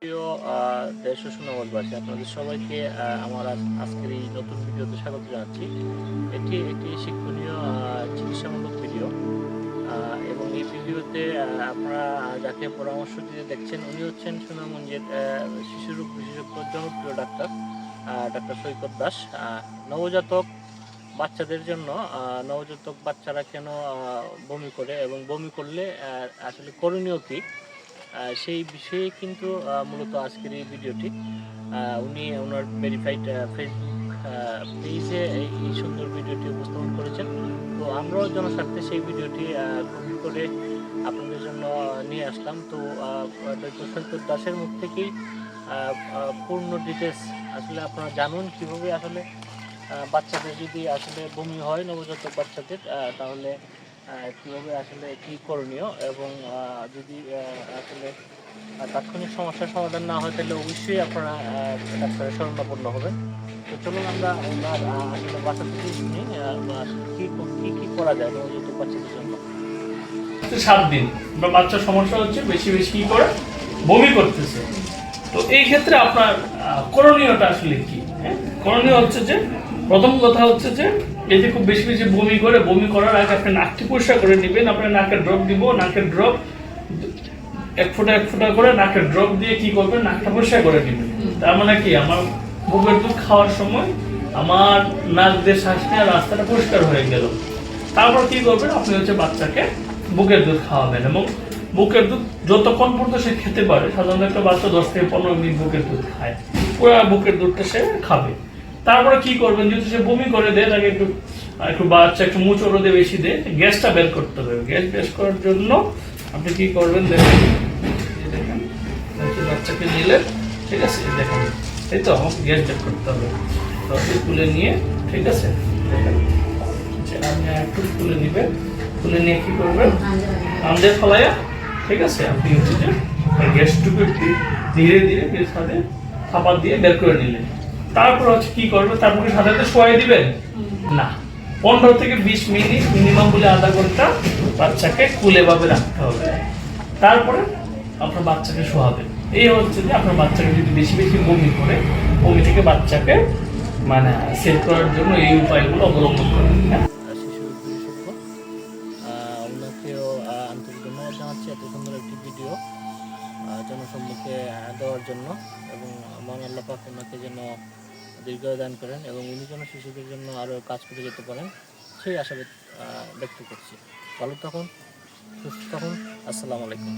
প্রিয় দেশ ও সুনামবাসী, আপনাদের সবাইকে আমার আজকের এই নতুন ভিডিওতে স্বাগত জানাচ্ছি। এটি একটি শিক্ষণীয় চিকিৎসামূলক ভিডিও এবং এই ভিডিওতে আপনারা যাকে পরামর্শ দিয়ে দেখছেন উনি হচ্ছেন সুনামগঞ্জের শিশুরোগ বিশেষজ্ঞ জনপ্রিয় ডাক্তার সৈকত দাস। নবজাতক বাচ্চাদের জন্য নবজাতক বাচ্চারা কেন বমি করে এবং বমি করলে আসলে করণীয় কী, সেই বিষয়ে কিন্তু মূলত আজকের এই ভিডিওটি। উনি ওনার ভেরিফাইড ফেসবুক পেজে এই সুন্দর ভিডিওটি উপস্থাপন করেছেন। তো আমরাও জনস্বার্থে সেই ভিডিওটি কপি করে আপনাদের জন্য নিয়ে আসলাম। তো ডক্টর সৈকত দাসের মুখ থেকেই পূর্ণ ডিটেলস আসলে আপনারা জানুন কীভাবে আসলে বাচ্চাদের যদি আসলে বমি হয় নবজাতক বাচ্চাদের, তাহলে কীভাবে আসলে কী করণীয় এবং যদি আসলে তাৎক্ষণিক সমস্যার সমাধান না হয় তাহলে অবশ্যই আপনারা ডাক্তারের শরণাপন্ন হবেন। তো চলুন আমরা আসলে বাচ্চা থেকে শুনি কী কী করা যায় নবজাতক বাচ্চাদের জন্য। 7 দিন বা বাচ্চার সমস্যা হচ্ছে বেশি বেশি কি করে বমি করতেছে। তো এই ক্ষেত্রে আপনার করণীয়টা আসলে কি? করণীয় হচ্ছে যে প্রথম কথা হচ্ছে যে যদি খুব বেশি বেশি বমি করে, বমি করার আগে আপনি নাকটি পরিষ্কার করে নেবেন। আপনার নাকের ড্রপ দিব, নাকের ড্রপ 1 ফোঁটা করে নাকের ড্রপ দিয়ে কি করবেন, নাকটা পরিষ্কার করে নেবেন। তার মানে কি, আমার বুকের দুধ খাওয়ার সময় আমার নাক দিয়ে শ্বাস নেওয়ার রাস্তাটা পরিষ্কার হয়ে গেল। তারপর কি করবেন, আপনি হচ্ছে বাচ্চাকে বুকের দুধ খাওয়াবেন এবং বুকের দুধ যতক্ষণ পর্যন্ত সে খেতে পারে, সাধারণত একটা বাচ্চা 10 থেকে 15 মিনিট বুকের দুধ খায়, পুরো বুকের দুধটা সে খাবে। তারপরে কি করবেন, যদি সে বমি করে দেয় তাকে একটু বাচ্চা একটু মুচড়ো দিয়ে বেশি দেয়, গ্যাসটা বের করতে হবে। গ্যাস বের করার জন্য আপনি কি করবেন, দেখেন বাচ্চাকে নিলেন, ঠিক আছে, দেখেন এই তো আমাকে গ্যাস বের করতে হবে। তুলে নিয়ে, ঠিক আছে, দেখেন আপনি একটু তুলে নিবেন, তুলে নিয়ে কি করবেন, আন্দের ফলাইয়া, ঠিক আছে, আপনি হচ্ছে যে গ্যাসটুকু ধীরে ধীরে সাথে থাপা দিয়ে বের করে নিলেন। তারপর হচ্ছে কি করবেন, তারপরে সাথে শোয়াই দিবেন না, 15 থেকে 20 মিনিট মিনিমাম বলে আধা ঘন্টা বাচ্চাকে কুলে ভাবে রাখতে হবে। তারপরে আপনার বাচ্চাকে শোয়াবেন। এই হচ্ছে যে আপনার বাচ্চাকে যদি বেশি বেশি বমি করে, বমি থেকে বাচ্চাকে মানে সেভ করার জন্য এই উপায়গুলো অবলম্বন করেন। শিশুরোগ বিশেষজ্ঞ ওনাকেও আন্তরিক ধন্যবাদ জানাচ্ছি এত সুন্দর একটি ভিডিও জনসম্মুখে দেওয়ার জন্য, এবং মহান আল্লাহ পাক ওনাকে যেন দীর্ঘায়ু দান করেন এবং উনি যেন শিশুদের জন্য আরও কাজ করে যেতে পারেন সেই আশা ব্যক্ত করছি। ভালো থাকুন, সুস্থ থাকুন। আসসালামু আলাইকুম।